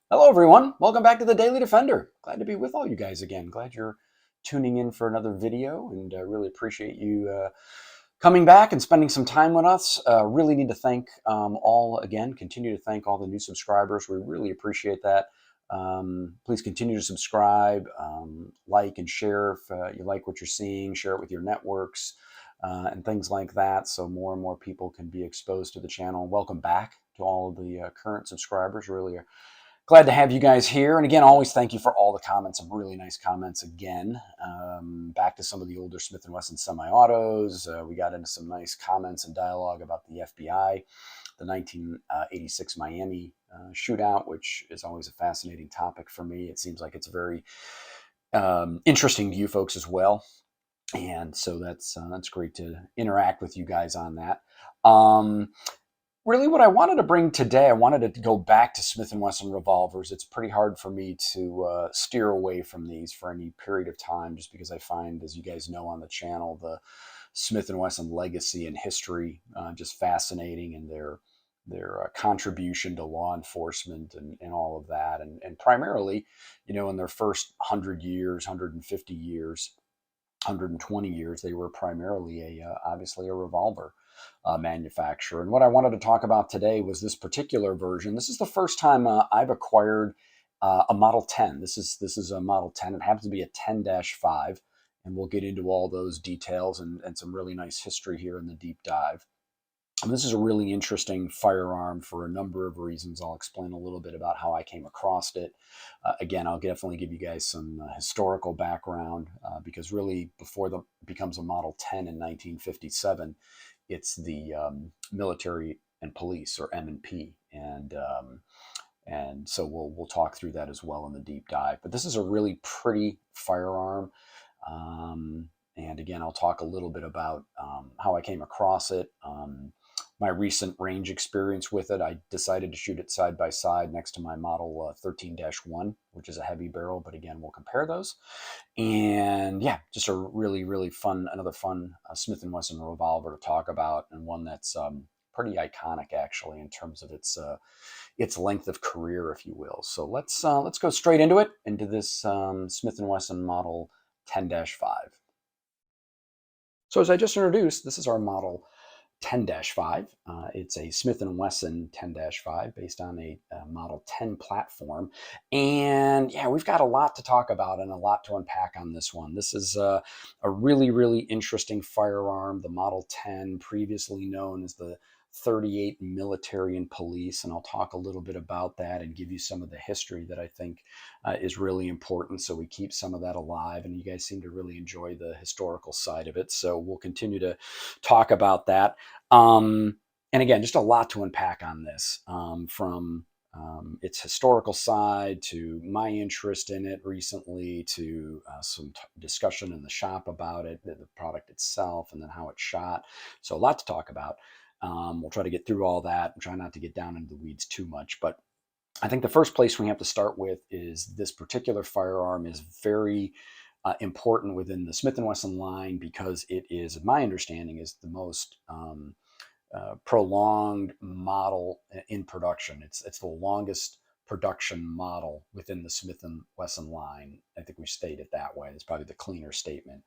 Hello, everyone. Welcome back to the Daily Defender. Glad to be with all you guys again. Glad you're tuning in for another video, and really appreciate you coming back and spending some time with us. Really need to thank continue to thank all the new subscribers. We really appreciate that. Please continue to subscribe, like, and share if you like what you're seeing. Share it with your networks and things like that, so more and more people can be exposed to the channel. Welcome back to all of the current subscribers. Really glad to have you guys here. And again, always thank you for all the comments, some really nice comments again. Back to some of the older Smith & Wesson semi-autos. We got into some nice comments and dialogue about the FBI, the 1986 Miami shootout, which is always a fascinating topic for me. It seems like it's very interesting to you folks as well. And so that's great to interact with you guys on that. Really what I wanted to bring today, I wanted to go back to Smith & Wesson revolvers. It's pretty hard for me to steer away from these for any period of time, just because I find, as you guys know on the channel, the Smith & Wesson legacy and history just fascinating, and their contribution to law enforcement and all of that. And primarily, in their first 100 years, 150 years, 120 years, they were primarily obviously a revolver manufacturer. And what I wanted to talk about today was this particular version. This is the first time I've acquired a Model 10. This is a Model 10. It happens to be a 10-5, and we'll get into all those details and some really nice history here in the deep dive. And this is a really interesting firearm for a number of reasons. I'll explain a little bit about how I came across it. Again, I'll definitely give you guys some historical background because really before it becomes a Model 10 in 1957, it's the military and police, or M&P. And so we'll talk through that as well in the deep dive. But this is a really pretty firearm. And again, I'll talk a little bit about how I came across it. My recent range experience with it, I decided to shoot it side by side next to my Model 13-1, which is a heavy barrel, but again, we'll compare those. And yeah, just a really, really fun, another fun Smith & Wesson revolver to talk about, and one that's pretty iconic actually in terms of its length of career, if you will. So let's go straight into this Smith & Wesson Model 10-5. So as I just introduced, this is our Model 10-5. It's a Smith & Wesson 10-5 based on a Model 10 platform. And yeah, we've got a lot to talk about and a lot to unpack on this one. This is a really, really interesting firearm, the Model 10, previously known as the 38 Military and Police. And I'll talk a little bit about that and give you some of the history that I think is really important, so we keep some of that alive. And you guys seem to really enjoy the historical side of it, so we'll continue to talk about that. And again, just a lot to unpack on this, from its historical side to my interest in it recently, to some discussion in the shop about it, the product itself, and then how it shot. So a lot to talk about. We'll try to get through all that and try not to get down into the weeds too much. But I think the first place we have to start with is this particular firearm is very important within the Smith & Wesson line, because it is, my understanding, is the most prolonged model in production. It's the longest production model within the Smith & Wesson line. I think we state it that way. It's probably the cleaner statement.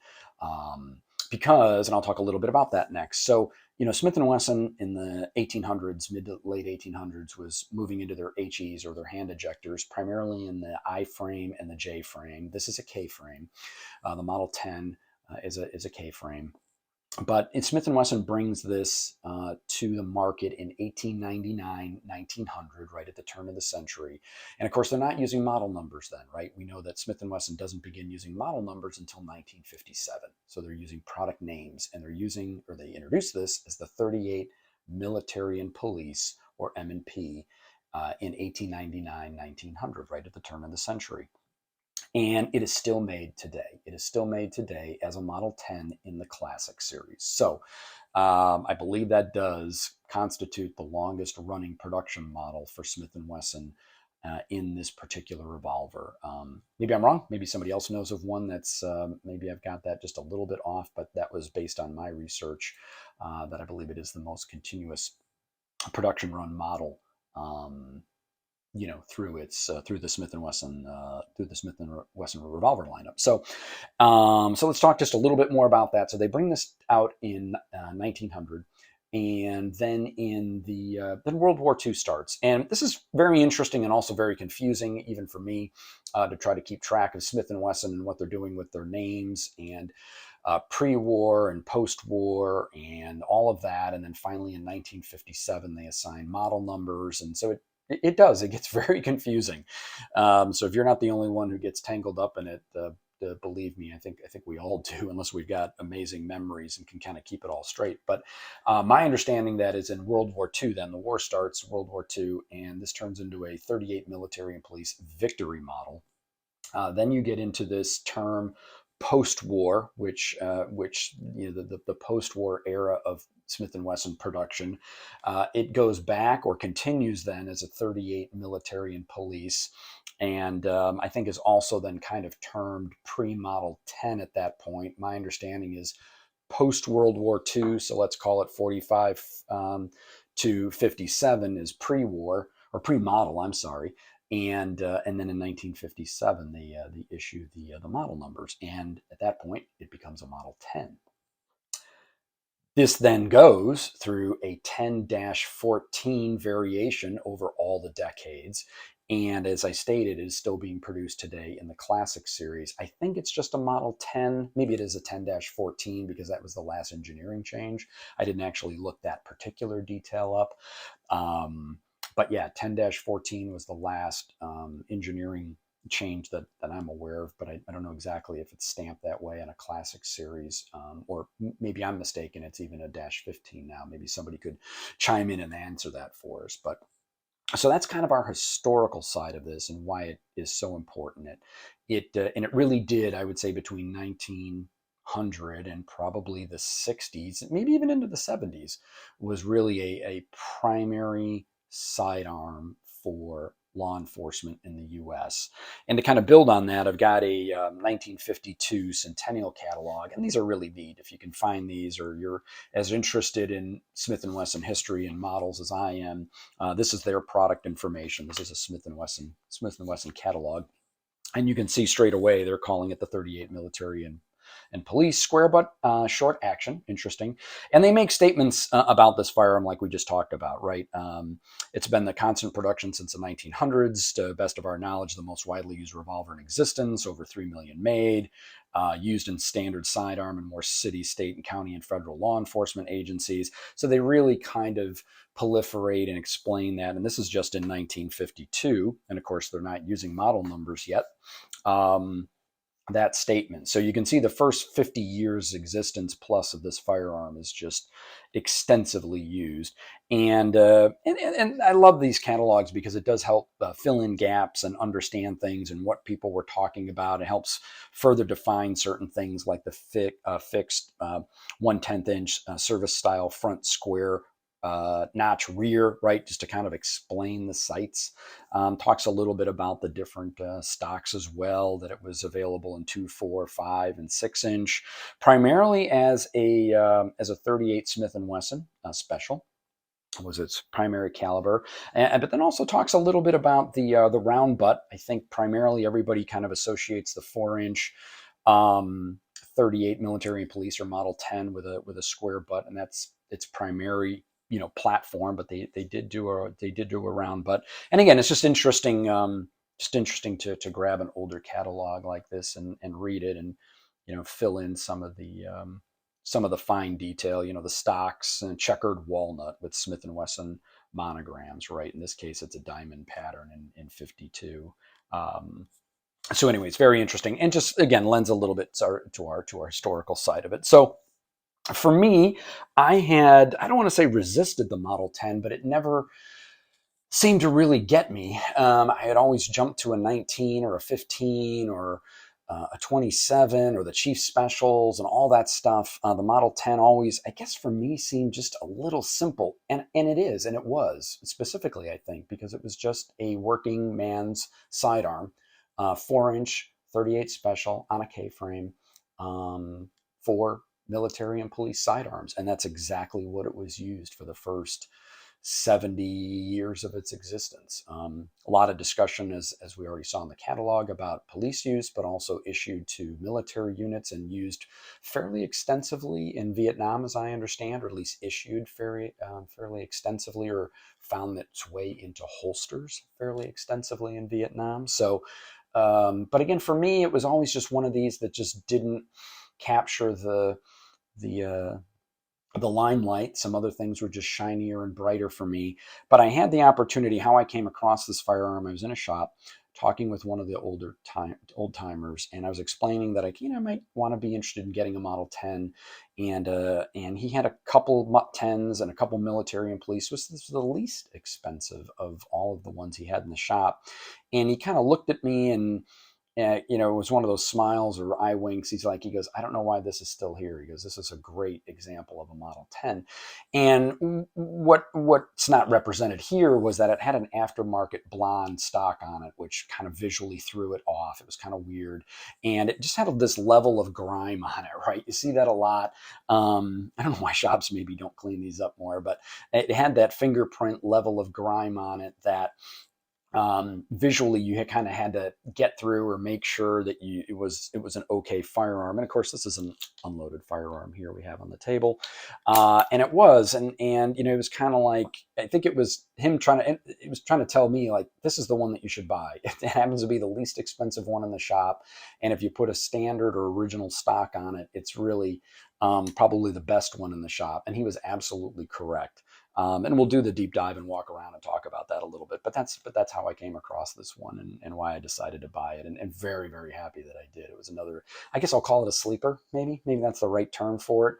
Because, and I'll talk a little bit about that next. So, Smith & Wesson in the 1800s, mid to late 1800s, was moving into their HEs, or their hand ejectors, primarily in the I frame and the J frame. This is a K frame. The Model 10 is a K frame. But Smith & Wesson brings this to the market in 1899, 1900, right at the turn of the century. And of course, they're not using model numbers then, right? We know that Smith & Wesson doesn't begin using model numbers until 1957. So they're using product names, and they introduced this as the 38 Military and Police, or M&P, in 1899, 1900, right at the turn of the century. And it is still made today. It is still made today as a Model 10 in the Classic series. So I believe that does constitute the longest running production model for Smith & Wesson in this particular revolver. Maybe I'm wrong. Maybe somebody else knows of one that's, maybe I've got that just a little bit off, but that was based on my research, that I believe it is the most continuous production run model through its through the Smith and Wesson revolver lineup. So let's talk just a little bit more about that. So they bring this out in 1900, and then then World War II starts, and this is very interesting and also very confusing, even for me, to try to keep track of Smith and Wesson and what they're doing with their names and pre-war and post-war and all of that. And then finally in 1957 they assign model numbers, and so it gets very confusing. So if you're not the only one who gets tangled up in it, believe me, I think we all do, unless we've got amazing memories and can kind of keep it all straight. But my understanding that is in World War II, then the war starts, World War II, and this turns into a 38 military and police victory model. Then you get into this term post-war, which the post-war era of Smith and Wesson production. It goes back or continues then as a 38 military and police, and I think is also then kind of termed pre-Model 10 at that point. My understanding is post World War II, so let's call it 45 to 57 is pre-war or pre-model. I'm sorry, and then in 1957 they issue the model numbers, and at that point it becomes a Model 10. This then goes through a 10-14 variation over all the decades. And as I stated, it is still being produced today in the Classic series. I think it's just a Model 10. Maybe it is a 10-14 because that was the last engineering change. I didn't actually look that particular detail up. But yeah, 10-14 was the last engineering change that I'm aware of, but I don't know exactly if it's stamped that way on a Classic series, or maybe I'm mistaken. It's even a -15 now. Maybe somebody could chime in and answer that for us. But so that's kind of our historical side of this and why it is so important. And it really did, I would say, between 1900 and probably the 60s, maybe even into the 70s, was really a primary sidearm for law enforcement in the US. And to kind of build on that, I've got a 1952 Centennial catalog, and these are really neat. If you can find these, or you're as interested in Smith & Wesson history and models as I am, this is their product information. This is a Smith & Wesson catalog. And you can see straight away they're calling it the 38 military and police square butt short action. Interesting. And they make statements about this firearm like we just talked about, right? It's been the constant production since the 1900s. To the best of our knowledge, the most widely used revolver in existence, over 3 million made, used in standard sidearm in more city, state, and county and federal law enforcement agencies. So they really kind of proliferate and explain that. And this is just in 1952. And of course, they're not using model numbers yet. That statement. So you can see the first 50 years existence plus of this firearm is just extensively used. And I love these catalogs because it does help fill in gaps and understand things and what people were talking about. It helps further define certain things like the fixed 1/10 inch service style front square notch rear, right? Just to kind of explain the sights. Talks a little bit about the different stocks as well, that it was available in 2, 4, 5, and 6 inch, primarily as a 38 Smith & Wesson special was its primary caliber, but then also talks a little bit about the round butt. I think primarily everybody kind of associates the 4-inch 38 military and police or Model 10 with a square butt, and that's its primary platform. But they did do a round butt. And again, it's just interesting to grab an older catalog like this and read it, and fill in some of the fine detail, the stocks and checkered walnut with Smith & Wesson monograms, right? In this case, it's a diamond pattern in 52. So anyway, it's very interesting, and just again lends a little bit to our historical side of it. So for me, I don't want to say resisted the Model 10, but it never seemed to really get me. I had always jumped to a 19 or a 15 or a 27 or the Chief Specials and all that stuff. The Model 10 always, I guess for me, seemed just a little simple. And it is, and it was, specifically, I think, because it was just a working man's sidearm, 4-inch 38 Special on a K-frame, for military and police sidearms. And that's exactly what it was used for the first 70 years of its existence. A lot of discussion, as we already saw in the catalog, about police use, but also issued to military units and used fairly extensively in Vietnam, as I understand, or at least issued fairly extensively, or found its way into holsters fairly extensively in Vietnam. So, but again, for me, it was always just one of these that just didn't capture the the limelight. Some other things were just shinier and brighter for me. But I had the opportunity. How I came across this firearm, I was in a shop talking with one of the old timers, and I was explaining that I might want to be interested in getting a Model 10, and he had a couple Mut 10s and a couple military and police. This was the least expensive of all of the ones he had in the shop, and he kind of looked at me and it was one of those smiles or eye winks. He goes, I don't know why this is still here. He goes, this is a great example of a Model 10. And what's not represented here was that it had an aftermarket blonde stock on it, which kind of visually threw it off. It was kind of weird. And it just had this level of grime on it, right? You see that a lot. I don't know why shops maybe don't clean these up more, but it had that fingerprint level of grime on it that visually you kind of had to get through or make sure that it was an okay firearm. And of course, this is an unloaded firearm here we have on the table, and it was, and it was kind of like, I think it was him trying to tell me, like, this is the one that you should buy. It happens to be the least expensive one in the shop, and if you put a standard or original stock on it, it's really probably the best one in the shop. And he was absolutely correct. And we'll do the deep dive and walk around and talk about that a little bit. But that's how I came across this one, and why I decided to buy it. And very, very happy that I did. It was another, I guess I'll call it a sleeper, maybe. Maybe that's the right term for it.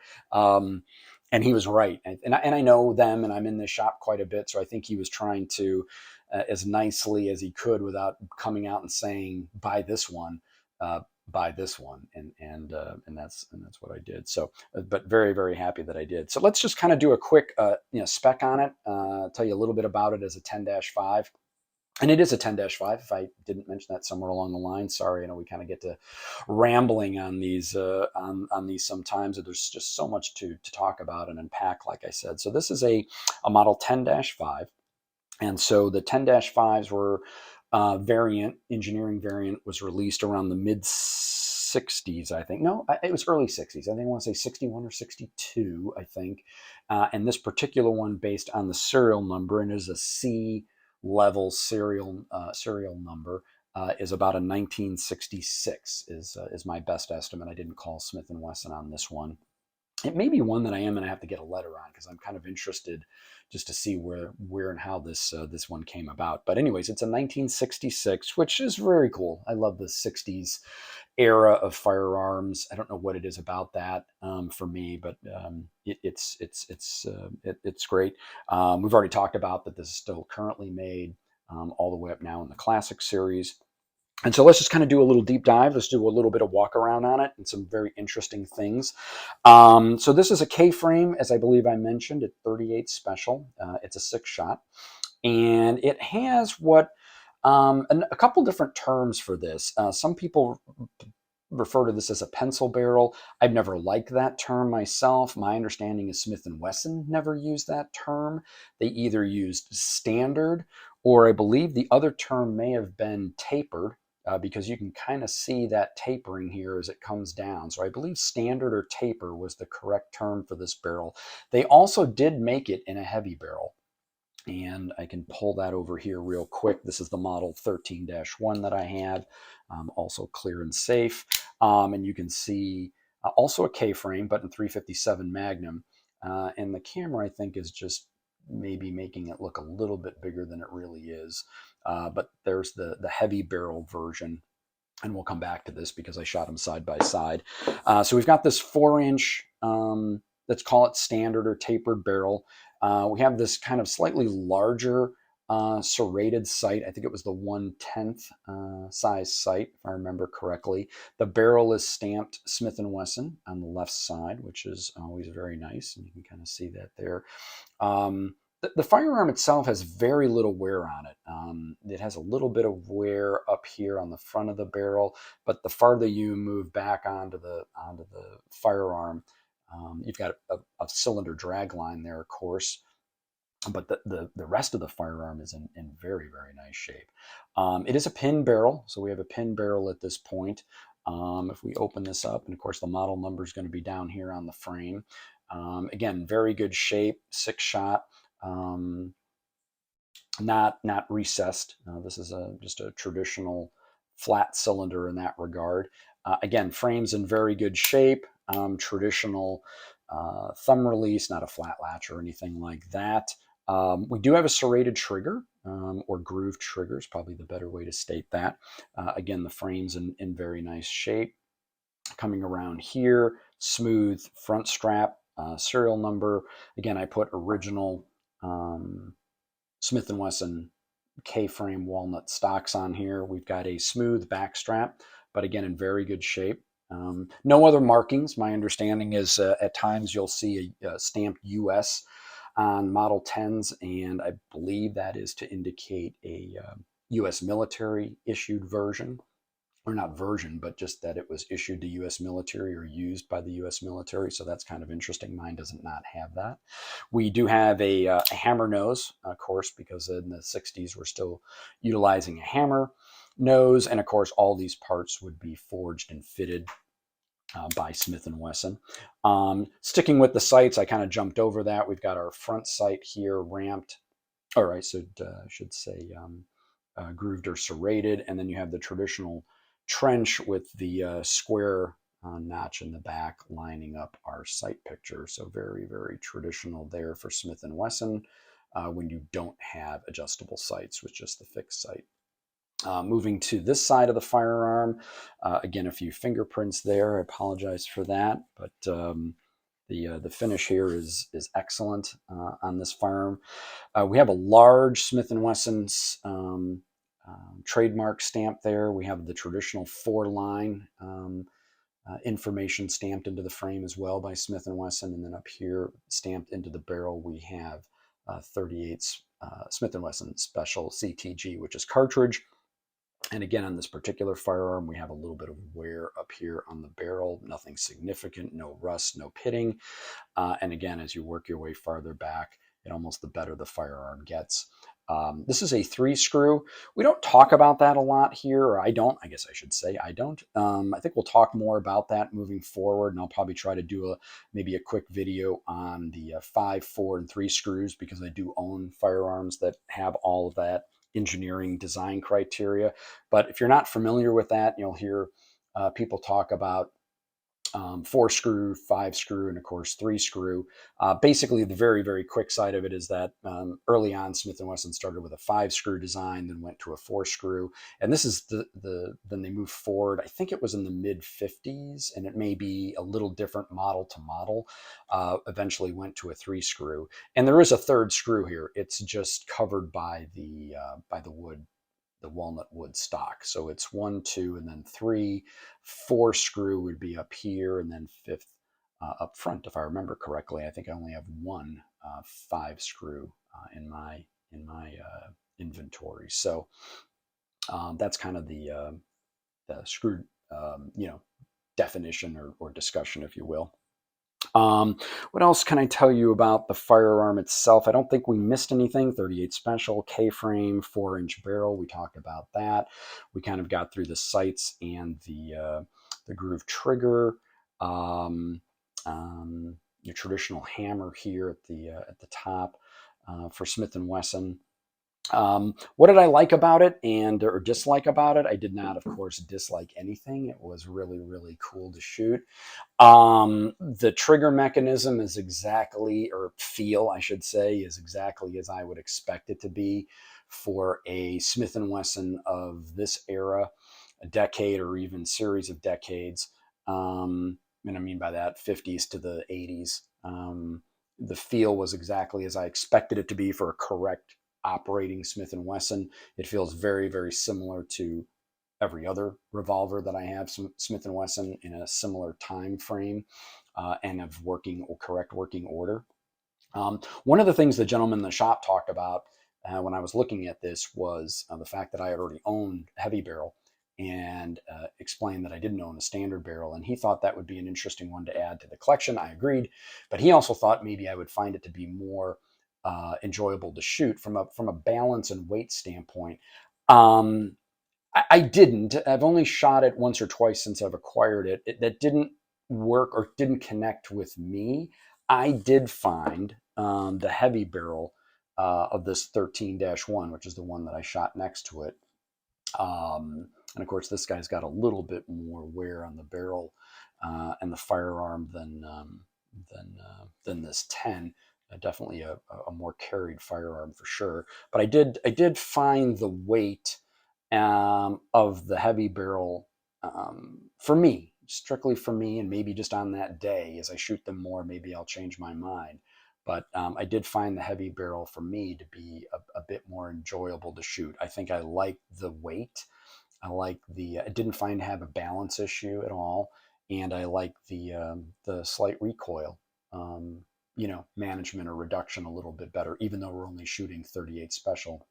And he was right. And I know them, and I'm in this shop quite a bit. So I think he was trying to, as nicely as he could without coming out and saying, buy this one. Uh, buy this one, and that's what I did. So, but very, very happy that I did. So let's just kind of do a quick spec on it. Tell you a little bit about it as a 10-5. And it is a 10-5. If I didn't mention that somewhere along the line, sorry. I know we kind of get to rambling on these on these sometimes. There's just so much to talk about and unpack, like I said. So this is a Model 10-5. And so the 10-5s were engineering variant was released around the mid 60s, I think. No, it was early 60s. I think I want to say 61 or 62, I think. And this particular one, based on the serial number, and is a C level serial number, is about a 1966 is my best estimate. I didn't call Smith and Wesson on this one. It may be one that I am going to have to get a letter on, because I'm kind of interested just to see where and how this one came about. But anyways, it's a 1966, which is very cool. I love the 60s era of firearms. I don't know what it is about that for me, but it's great. We've already talked about that this is still currently made all the way up now in the Classic series. And so let's just kind of do a little deep dive. Let's do a little bit of walk around on it and some very interesting things. So this is a K-frame, as I believe I mentioned, at 38 special. It's a 6-shot. And it has a couple different terms for this. Some people refer to this as a pencil barrel. I've never liked that term myself. My understanding is Smith & Wesson never used that term. They either used standard, or I believe the other term may have been tapered, because you can kind of see that tapering here as it comes down. So I believe standard or taper was the correct term for this barrel. They also did make it in a heavy barrel. And I can pull that over here real quick. This is the Model 13-1 that I have, also clear and safe. And you can see also a K-frame, but in 357 Magnum. And the camera, I think, is just maybe making it look a little bit bigger than it really is. But there's the heavy barrel version. And we'll come back to this because I shot them side by side. So we've got this 4-inch, let's call it standard or tapered barrel. We have this kind of slightly larger serrated sight. I think it was the 1/10 size sight, if I remember correctly. The barrel is stamped Smith & Wesson on the left side, which is always very nice. And you can kind of see that there. The firearm itself has very little wear on it. It has a little bit of wear up here on the front of the barrel, but the farther you move back onto the firearm, you've got a cylinder drag line there, of course. but the rest of the firearm is in very, very nice shape. It is a pin barrel, so we have a pin barrel at this point. If we open this up, and of course the model number is going to be down here on the frame. Again, very good shape, 6-shot. Not recessed. This is just a traditional flat cylinder in that regard. Again, frames in very good shape. Traditional thumb release, not a flat latch or anything like that. We do have a serrated trigger, or grooved trigger is probably the better way to state that. Again, the frame's in very nice shape. Coming around here, smooth front strap, serial number. Again, I put original Smith & Wesson K-frame walnut stocks on here. We've got a smooth back strap, but again, in very good shape. No other markings. My understanding is at times you'll see a stamped US on Model 10s, and I believe that is to indicate a US military issued version, or not version, but just that it was issued to U.S. military or used by the U.S. military. So that's kind of interesting. Mine doesn't not have that. We do have a hammer nose, of course, because in the 60s we're still utilizing a hammer nose. And of course, all these parts would be forged and fitted by Smith & Wesson. Sticking with the sights, I kind of jumped over that. We've got our front sight here ramped. All right, so I should say grooved or serrated. And then you have the traditional trench with the square notch in the back lining up our sight picture. So very, very traditional there for Smith & Wesson when you don't have adjustable sights with just the fixed sight. Moving to this side of the firearm, again, a few fingerprints there. I apologize for that, but the finish here is excellent on this firearm. We have a large Smith & Wesson's trademark stamp there. We have the traditional 4-line information stamped into the frame as well by Smith & Wesson, and then up here stamped into the barrel we have 38 Smith & Wesson Special CTG, which is cartridge. And again, on this particular firearm, we have a little bit of wear up here on the barrel, nothing significant, no rust, no pitting. And again, as you work your way farther back, it almost the better the firearm gets. This is a 3-screw. We don't talk about that a lot here, or I don't. I guess I should say I don't. I think we'll talk more about that moving forward, and I'll probably try to do maybe a quick video on the 5, 4, and 3 screws, because I do own firearms that have all of that engineering design criteria. But if you're not familiar with that, you'll hear people talk about 4-screw, 5-screw, and of course 3-screw. Basically, the very, very quick side of it is that early on, Smith & Wesson started with a 5-screw design, then went to a 4-screw, and this is then they moved forward. I think it was in the mid 50s, and it may be a little different model to model. Eventually went to a 3-screw, and there is a 3rd screw here. It's just covered by the wood, the walnut wood stock. So it's 1, 2, and then 3. 4-screw would be up here, and then 5th up front, if I remember correctly. I think I only have one 5-screw in my inventory. So that's kind of the screw, definition or discussion, if you will. What else can I tell you about the firearm itself? I don't think we missed anything. 38 Special, K-frame, 4-inch barrel. We talked about that. We kind of got through the sights and the groove trigger. Your traditional hammer here at the top for Smith & Wesson. What did I like about it or dislike about it? I did not, of course, dislike anything. It was really, really cool to shoot. The trigger mechanism is exactly, or feel, I should say, is exactly as I would expect it to be for a Smith & Wesson of this era, a decade or even series of decades. And I mean by that 50s to the 80s. The feel was exactly as I expected it to be for a correct operating Smith & Wesson. It feels very, very similar to every other revolver that I have, Smith & Wesson, in a similar time frame and of correct working order. One of the things the gentleman in the shop talked about when I was looking at this was the fact that I had already owned a heavy barrel, and explained that I didn't own a standard barrel, and he thought that would be an interesting one to add to the collection. I agreed, but he also thought maybe I would find it to be more enjoyable to shoot from a balance and weight standpoint. Um, I didn't. I've only shot it once or twice since I've acquired it. That didn't work or didn't connect with me. I did find the heavy barrel of this 13-1, which is the one that I shot next to it. And of course, this guy's got a little bit more wear on the barrel and the firearm than this 10. Definitely a more carried firearm for sure. But I did find the weight of the heavy barrel for me, strictly for me, and maybe just on that day as I shoot them more, maybe I'll change my mind. But I did find the heavy barrel for me to be a bit more enjoyable to shoot. I think I like the weight. I didn't find to have a balance issue at all, and I like the slight recoil, management or reduction a little bit better, even though we're only shooting 38 special,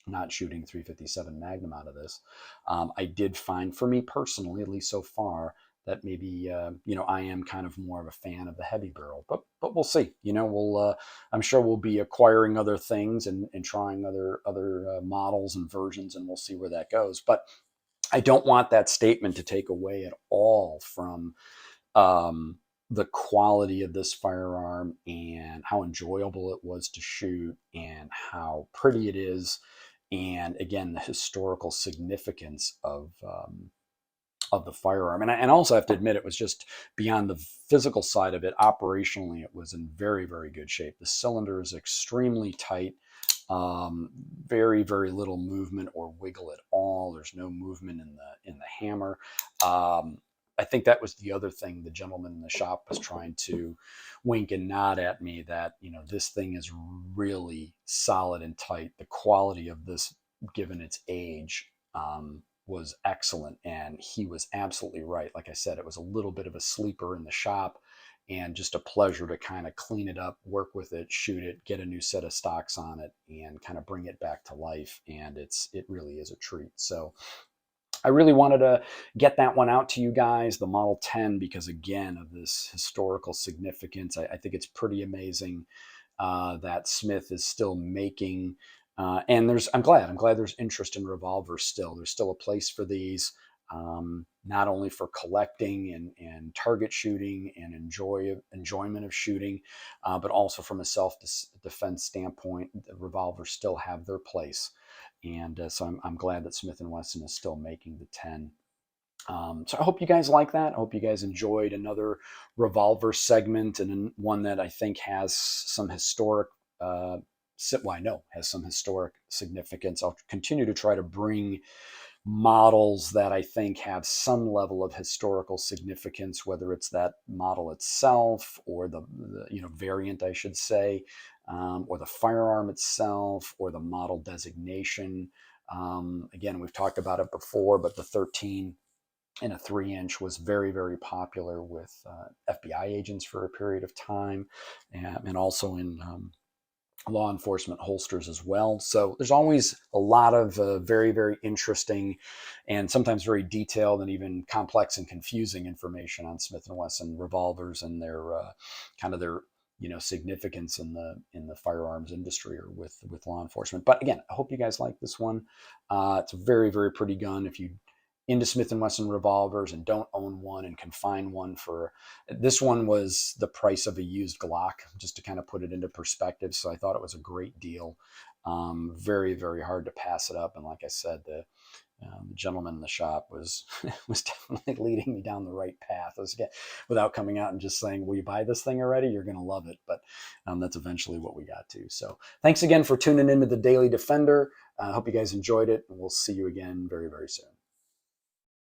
not shooting 357 Magnum out of this. I did find, for me personally, at least so far, that maybe I am kind of more of a fan of the heavy barrel, but we'll see. I'm sure we'll be acquiring other things and trying other models and versions, and we'll see where that goes. But I don't want that statement to take away at all from the quality of this firearm and how enjoyable it was to shoot and how pretty it is. And again, the historical significance of the firearm. And I also have to admit, it was just beyond the physical side of it. Operationally, it was in very, very good shape. The cylinder is extremely tight. Very, very little movement or wiggle at all. There's no movement in the hammer. I think that was the other thing the gentleman in the shop was trying to wink and nod at me, that this thing is really solid and tight. The quality of this, given its age, was excellent, and he was absolutely right. Like I said, it was a little bit of a sleeper in the shop, and just a pleasure to kind of clean it up, work with it, shoot it, get a new set of stocks on it, and kind of bring it back to life. And it really is a treat. So I really wanted to get that one out to you guys, the Model 10, because again, of this historical significance. I think it's pretty amazing that Smith is still making. And I'm glad there's interest in revolvers still. There's still a place for these, not only for collecting and target shooting and enjoyment of shooting, but also from a self-defense standpoint. The revolvers still have their place. And so I'm glad that Smith & Wesson is still making the 10. So I hope you guys like that. I hope you guys enjoyed another revolver segment, and one that I think has some historic, I know has some historic significance. I'll continue to try to bring models that I think have some level of historical significance, whether it's that model itself or the variant, I should say, or the firearm itself or the model designation. Again, we've talked about it before, but the 13 in a 3-inch was very, very popular with FBI agents for a period of time, and also in law enforcement holsters as well. So there's always a lot of very, very interesting and sometimes very detailed and even complex and confusing information on Smith & Wesson revolvers and their kind of their significance in the firearms industry or with law enforcement. But again, I hope you guys like this one. It's a very, very pretty gun. If you into Smith & Wesson revolvers and don't own one and can find one for, this one was the price of a used Glock, just to kind of put it into perspective. So I thought it was a great deal. Very, very hard to pass it up. And like I said, the gentleman in the shop was was definitely leading me down the right path. Without coming out and just saying, will you buy this thing already? You're going to love it. But that's eventually what we got to. So thanks again for tuning into the Daily Defender. I hope you guys enjoyed it, and we'll see you again very, very soon.